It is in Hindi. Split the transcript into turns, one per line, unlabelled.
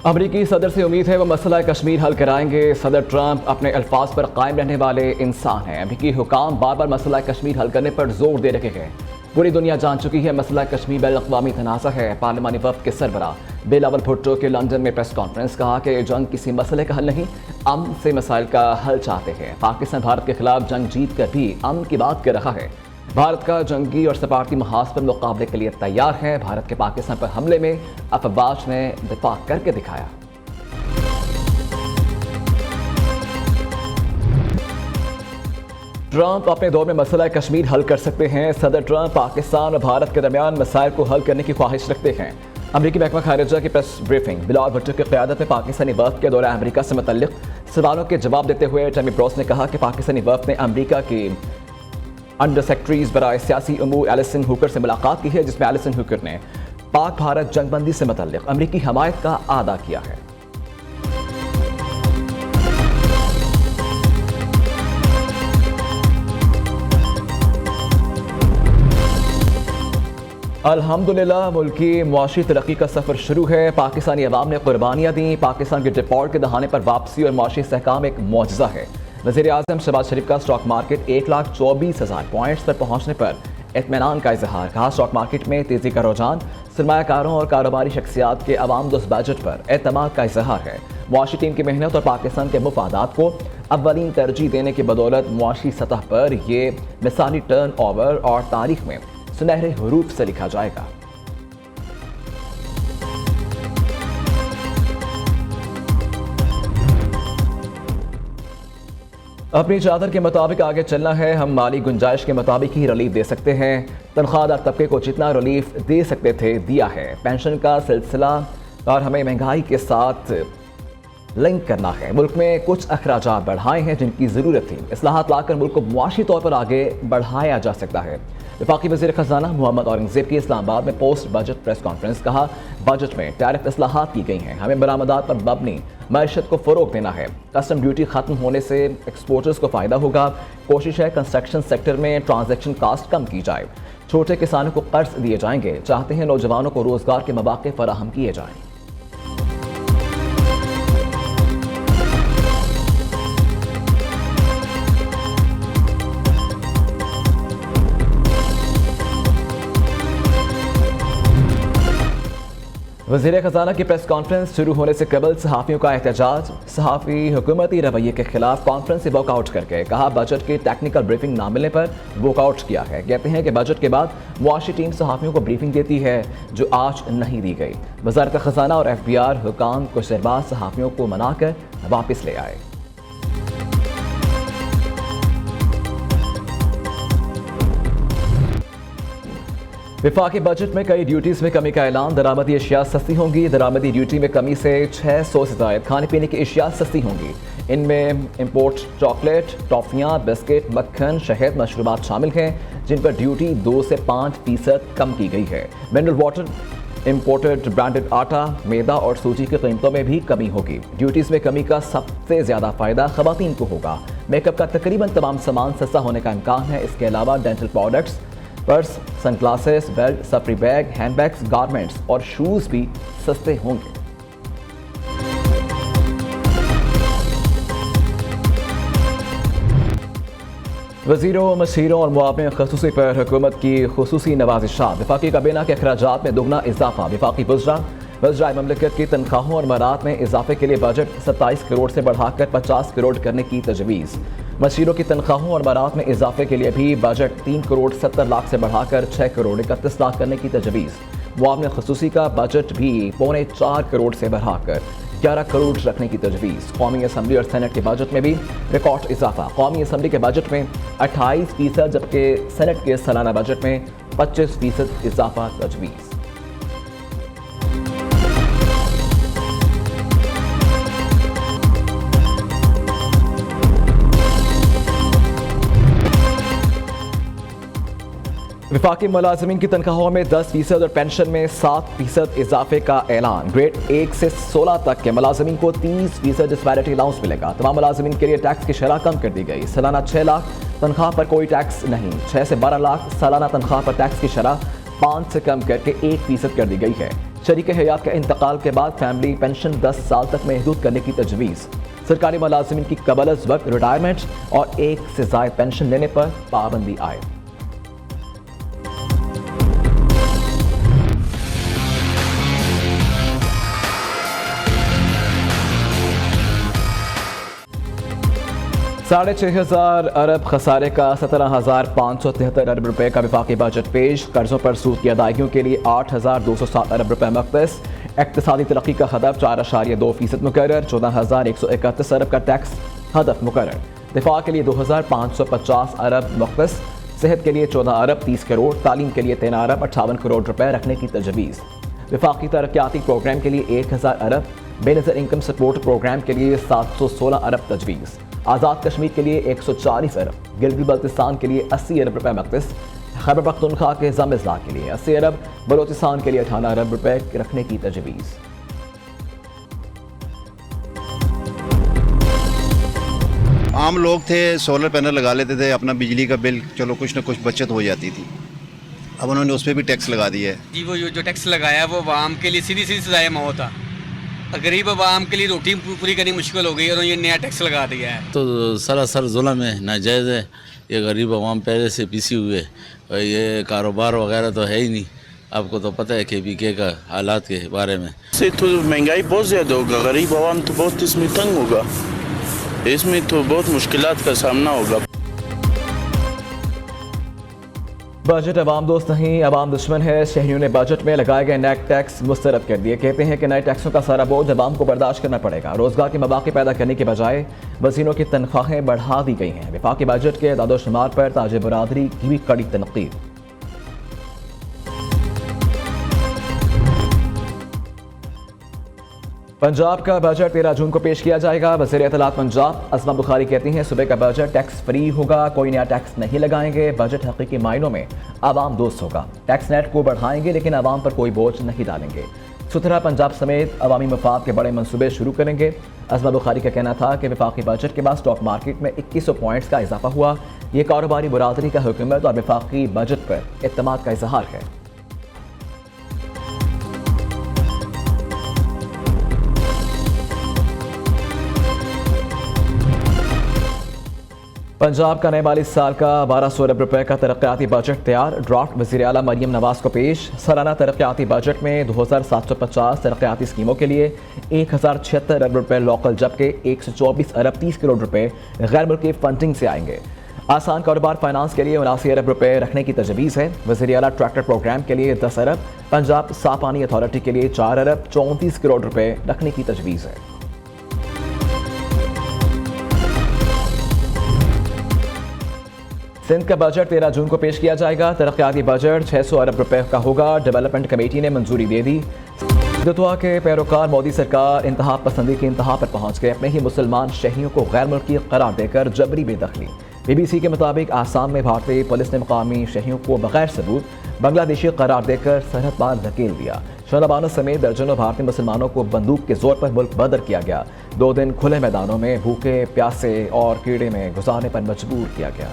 अमरीकी सदर से उम्मीद है वह मसला कश्मीर हल कराएंगे। सदर ट्रंप अपने अल्फाज पर कायम रहने वाले इंसान हैं। अमरीकी हुकाम बार बार मसला कश्मीर हल करने पर जोर दे रहे हैं। पूरी दुनिया जान चुकी है मसला कश्मीर बैनुल-अक़वामी तनाज़ा है। पार्लिमानी वफ़द के सरबराह बिलावल भुट्टो के लंदन में प्रेस कॉन्फ्रेंस कहा कि जंग किसी मसले का हल नहीं, अमन से मसाइल का हल चाहते हैं। पाकिस्तान भारत के खिलाफ जंग जीत कर भी अमन की बात कर रहा है। भारत का जंगी और सफारती महाज पर मुकाबले के लिए तैयार है। भारत के पाकिस्तान पर हमले में अफवाज ने दिफा करके दिखाया। ट्रंप अपने दौर में मसला कश्मीर हल कर सकते हैं। सदर ट्रंप पाकिस्तान और भारत के दरमियान मसाइल को हल करने की ख्वाहिश रखते हैं। अमरीकी महकमा खारिजा की प्रेस ब्रीफिंग बिलावल भुट्टो की क़यादत में पाकिस्तानी वफ़द के दौरे अमरीका से मुतल्लिक़ सवालों के जवाब देते हुए टमी ब्रॉस ने कहा कि पाकिस्तानी वफ़द ने अमरीका की अंडर सेक्रेटरीज बराए सियासी उमूर एलिसन हुकर से मुलाकात की है, जिसमें एलिसन हुकर ने पाक भारत जंगबंदी से मुतल्लिक़ अमरीकी हमायत का आदा किया है। अल्हम्दुलिल्लाह मुल्की मुआशी तरक्की का सफ़र शुरू है। पाकिस्तानी अवाम ने कुर्बानियाँ दी। पाकिस्तान के डिफॉल्ट के दहाने पर वापसी और मुआशी इस्तेहकाम एक मौजज़ा है। वज़ीर आज़म शहबाज शरीफ का स्टॉक मार्केट 1,24,000 पॉइंट्स पर पहुँचने पर इत्मीनान का इजहार। कहा स्टॉक मार्केट में तेज़ी का रुझान सरमायाकारों और कारोबारी शख्सियात के अवाम दोस्त बजट पर एतमाद का इजहार है। मुआशी टीम की मेहनत और पाकिस्तान के मुफादात को अव्वलीन तरजीह देने की बदौलत मुआशी सतह पर यह मिसाली टर्न ओवर और तारीख में सुनहरे हरूफ से लिखा जाएगा। अपनी चादर के मुताबिक आगे चलना है। हम माली गुंजाइश के मुताबिक ही रिलीफ दे सकते हैं। तनख्वाहदार तबके को जितना रिलीफ दे सकते थे दिया है। पेंशन का सिलसिला और हमें महंगाई के साथ लिंक करना है। मुल्क में कुछ अखराजात बढ़ाए हैं जिनकी ज़रूरत थी। इस्लाहात लाकर मुल्क को मुआशी तौर पर आगे बढ़ाया जा सकता है। वफाकी वज़ीर ख़ज़ाना मोहम्मद औरंगज़ेब की इस्लामाबाद में पोस्ट बजट प्रेस कॉन्फ्रेंस। कहा बजट में टैरिफ इस्लाहात की गई हैं। हमें बरामदात पर मबनी मईशत को फ़रोग देना है। कस्टम ड्यूटी ख़त्म होने से एक्सपोर्टर्स को फ़ायदा होगा। कोशिश है कंस्ट्रक्शन सेक्टर में ट्रांजैक्शन कास्ट कम की जाए। छोटे किसानों को कर्ज दिए जाएंगे। चाहते हैं नौजवानों को रोज़गार के मौक़े फराहम किए जाएँ। वज़ीर ख़ज़ाना की प्रेस कॉन्फ्रेंस शुरू होने से कबल सहाफ़ियों का एहतजाज। सहाफ़ी हुकूमती रवैये के खिलाफ कॉन्फ्रेंस से वॉकआउट करके कहा बजट की टेक्निकल ब्रीफिंग ना मिलने पर वॉकआउट किया है। कहते हैं कि बजट के बाद मुआशी टीम सहाफ़ियों को ब्रीफिंग देती है जो आज नहीं दी गई। वज़ारत ख़ज़ाना और FBI हुकाम को शहबाज सहाफ़ियों को मनाकर वापस ले आए। विफाकी बजट में कई ड्यूटीज़ में कमी का ऐलान। दरामदी अशिया सस्ती होंगी। दरामदी ड्यूटी में कमी से 600 से ज़ायद खाने पीने की अशिया सस्ती होंगी। इनमें इम्पोर्ट चॉकलेट, टॉफ़ियाँ, बिस्किट, मक्खन, शहद, मशरूबात शामिल हैं जिन पर ड्यूटी 2 से 5% कम की गई है। मिनरल वाटर, इम्पोर्टेड ब्रांडेड आटा, मैदा और सूजी की कीमतों में भी कमी होगी। ड्यूटीज़ में कमी का सबसे ज़्यादा फ़ायदा ख़वातीन को होगा। मेकअप का तकरीबन तमाम सामान सस्ता होने का इम्कान है। इसके अलावा dental products, purse, sunglasses, belt, सफरी बैग, हैंडबैग्स, गारमेंट्स और शूज़ भी सस्ते होंगे। वज़ीरों, मशीरों और मुआवने खसूसी पर हुकूमत की खुसूसी नवाजिशात। वफाकी काबीना के अखराजात में दुगना इजाफा। वफाकी वज़राए ममलिकत की तनख्वाहों और मरात में इजाफे के लिए बजट 27 करोड़ से बढ़ाकर 50 करोड़ करने की तजवीज़। मशीरों की तनख्वाहों और मरात में इजाफे के लिए भी बजट 3 करोड़ 70 लाख से बढ़ाकर 6 करोड़ 31 लाख करने की तजवीज़। मुआवने खसूसी का बजट भी 4.25 करोड़ से बढ़ाकर 11 करोड़ रखने की तजवीज़। कौमी असम्बली और सेनेट के बजट में भी रिकॉर्ड इजाफा। कौमी असम्बली के बजट में 28% जबकि सेनेट के सालाना बजट में 25% इजाफा तजवीज़। विफाकी मुलाजिमीन की तनख्वाहों में 10% और पेंशन में 7% इजाफे का ऐलान। ग्रेड 1 से 16 तक के मुलाजिमीन को 30% डिस्पैरिटी अलाउंस मिलेगा। तमाम मुलाजिमीन के लिए टैक्स की शरह कम कर दी गई। सालाना 6 लाख तनख्वाह पर कोई टैक्स नहीं। 6 से 12 लाख सालाना तनख्वाह पर टैक्स की शरह 5 से कम करके 1% कर दी गई है। शरीक हयात का इंतकाल के बाद फैमिली पेंशन 10 साल तक महदूद करने की तजवीज़। सरकारी मुलाजिमिन की कबल अज़ वक्त रिटायरमेंट और एक से ज़ायद पेंशन लेने पर पाबंदी आए। $6,500 अरब खसारे का 17,573 अरब रुपए का वफाकी बजट पेश। कर्जों पर सूद की अदायगियों के लिए 8,207 अरब रुपए मख्तस। इक़्तिसादी तरक्की का हदफ 4.2% मुकर्रर। 14,131 अरब का टैक्स हदफ मुकर्रर। दिफा के लिए 2,550 अरब मख्तस। सेहत के लिए 14 अरब 30 करोड़। तालीम के लिए 13 अरब 58 करोड़ रुपए रखने की तजवीज़। वफाकी तरक्याती प्रोग्राम के लिए 1,000 अरब। बेनज़र इनकम सपोर्ट प्रोग्राम के लिए 716 अरब तजवीज़। आज़ाद कश्मीर के लिए 140 अरब। गिलगित बल्तिस्तान के लिए 80 अरब रुपए मख्तस। खैबर पख्तूनख्वा के ज़म अज़ला के लिए 80 अरब। बलोचिस्तान के लिए 58 अरब रुपए रखने की तजवीज़।
आम लोग थे, सोलर पैनल लगा लेते थे, अपना बिजली का बिल चलो कुछ ना कुछ बचत हो जाती थी। अब उन्होंने उस पर भी टैक्स लगा दिया है
जी। वो जो टैक्स लगाया है वो आवाम के लिए सीधी सीधी सजाए मौत था। गरीब आवाम के लिए रोटी पूरी करनी मुश्किल हो गई और ये नया टैक्स लगा दिया है।
तो सरासर जुल्म है, नाजायज़ है। ये गरीब आवाम पहले से पीसी हुए, ये कारोबार वगैरह तो है ही नहीं। आपको तो पता है KPK का हालात के बारे में।
इससे तो महंगाई बहुत ज़्यादा होगा, गरीब आवाम तो बहुत इसमें तंग होगा, इसमें तो बहुत मुश्किलात का सामना होगा।
बजट अवाम दोस्त नहीं, अवाम दुश्मन है। शहरियों ने बजट में लगाए गए नए टैक्स मुस्तरद कर दिए। कहते हैं कि नए टैक्सों का सारा बोझ अवाम को बर्दाश्त करना पड़ेगा। रोजगार के मौके पैदा करने के बजाय वज़ीरों की तनख्वाहें बढ़ा दी गई हैं। वफाकी बजट के दादोशुमार पर ताज बरादरी की भी कड़ी तनकीद। पंजाब का बजट 13 जून को पेश किया जाएगा। वज़ीर इत्तलात पंजाब अस्मा बुखारी कहती हैं सुबह का बजट टैक्स फ्री होगा, कोई नया टैक्स नहीं लगाएंगे। बजट हकीकी मायनों में आवाम दोस्त होगा। टैक्स नेट को बढ़ाएंगे लेकिन आवाम पर कोई बोझ नहीं डालेंगे। सुथरा पंजाब समेत अवामी मफाद के बड़े मंसूबे शुरू करेंगे। अस्मा बुखारी का कहना था कि वफाकी बजट के बाद स्टॉक मार्केट में 2100 पॉइंट्स का इजाफा हुआ। ये कारोबारी बरादरी का हुकूमत और वफाकी बजट पर एतमाद का इजहार है। पंजाब का नए माली साल का 1200 अरब रुपए का तरक्याती बजट तैयार। ड्राफ्ट वज़ीर आला मरियम नवाज को पेश। सालाना तरक्याती बजट में 2750 तरक्याती स्कीमों के लिए 1076 अरब रुपए लोकल, जबकि 124 अरब 30 करोड़ रुपए गैर मुल्की फंडिंग से आएंगे। आसान कारोबार फाइनेंस के लिए 79 अरब रुपए रखने की तजवीज़ है। वज़ीर आला ट्रैक्टर प्रोग्राम के लिए 10 अरब। पंजाब साफ पानी अथॉरिटी के लिए 4 अरब 34 करोड़ रुपए रखने की तजवीज़ है। सिंध का बजट 13 जून को पेश किया जाएगा। तरक्याती बजट 600 अरब रुपए का होगा। डेवलपमेंट कमेटी ने मंजूरी दे दी। हिंदुत्वा के पैरोकार मोदी सरकार इंतहा पसंदी की इंतहा पर पहुंच गए। अपने ही मुसलमान शहरियों को गैर मुल्की करार देकर जबरी बेदखली। BBC के मुताबिक आसाम में भारतीय पुलिस ने मकामी शहरियों को बगैर सबूत बांग्लादेशी करार देकर सरहद पार धकेल दिया। शोलाबानों समेत दर्जनों भारतीय मुसलमानों को बंदूक के जोर पर मुल्क बदर किया गया। 2 दिन खुले मैदानों में भूखे प्यासे और कीड़े में गुजारने पर मजबूर किया गया।